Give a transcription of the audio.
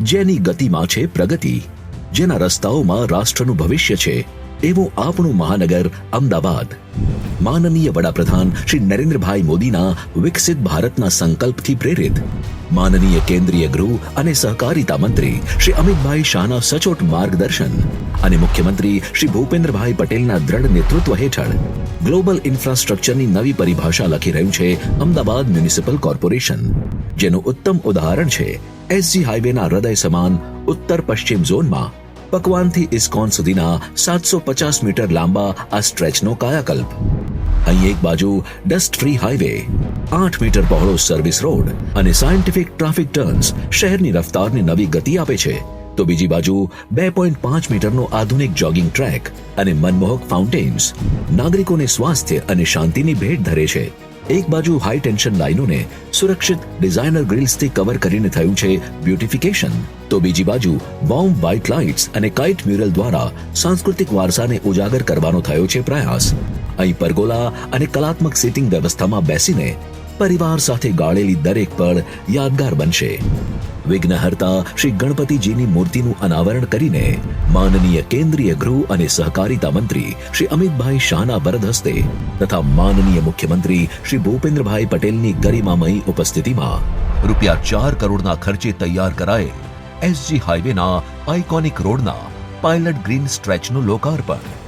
જેની ગતિમાં છે પ્રગતિ, જેના રસ્તાઓમાં રાષ્ટ્રનું ભવિષ્ય છે, એવું આપણું મહાનગર અમદાવાદ. માનનીય વડાપ્રધાન શ્રી નરેન્દ્રભાઈ મોદીના વિકસિત ભારતના સંકલ્પથી પ્રેરિત, માનનીય કેન્દ્રીય ગૃહ અને સહકારિતા મંત્રી શ્રી અમિતભાઈ શાહના સચોટ માર્ગદર્શન અને મુખ્યમંત્રી શ્રી ભૂપેન્દ્રભાઈ પટેલના દ્રઢ નેતૃત્વ હેઠળ ગ્લોબલ ઇન્ફ્રાસ્ટ્રક્ચરની નવી પરિભાષા લખી રહ્યું છે અમદાવાદ મ્યુનિસિપલ કોર્પોરેશન, જેનું ઉત્તમ ઉદાહરણ છે એસજી હાઈવેના હૃદય સમાન ઉત્તર પશ્ચિમ ઝોનમાં પકવાનથી ઇસ્કોન સુધીના 750 મીટર લાંબા આ સ્ટ્રેચનો કાયાકલ્પ. અહીં એક બાજુ ડસ્ટ ફ્રી હાઈવે, 8 મીટર પહોળો સર્વિસ રોડ અને સાયન્ટિફિક ટ્રાફિક ટર્ન્સ શહેરની રફતારને નવી ગતિ આપે છે, તો બીજી બાજુ 2.5 મીટરનો આધુનિક જોગિંગ ટ્રેક અને મનમોહક ફાઉન્ટેન્સ નાગરિકોને સ્વાસ્થ્ય અને શાંતિની ભેટ ધરે છે. એક બાજુ હાઈ ટેન્શન લાઈનોને સુરક્ષિત ડિઝાઇનર ગ્રીલ્સથી કવર કરીને થયું છે બ્યુટિફિકેશન, તો બીજી બાજુ વોર્મ વ્હાઇટ લાઇટ્સ અને કાઇટ મ્યુરલ દ્વારા સાંસ્કૃતિક વારસાને ઉજાગર કરવાનો થયો છે પ્રયાસ. અહીં પરગોલા અને કલાત્મક સીટિંગ વ્યવસ્થામાં બેસીને પરિવાર સાથે ગાળેલી દરેક પળ યાદગાર બનશે. વિઘ્નહર્તા શ્રી ગણપતિજીની મૂર્તિનું અનાવરણ કરીને માનનીય કેન્દ્રીય ગૃહ અને સહકારિતા મંત્રી શ્રી અમિતભાઈ શાહના વરદ હસ્તે તથા માનનીય મુખ્યમંત્રી શ્રી ભૂપેન્દ્રભાઈ પટેલની ગરિમામયી ઉપસ્થિતિમાં ₹4 કરોડના ખર્ચે તૈયાર કરાયેલ એસજી હાઈવેના આઇકોનિક રોડના પાયલટ ગ્રીન સ્ટ્રેચનું લોકાર્પણ.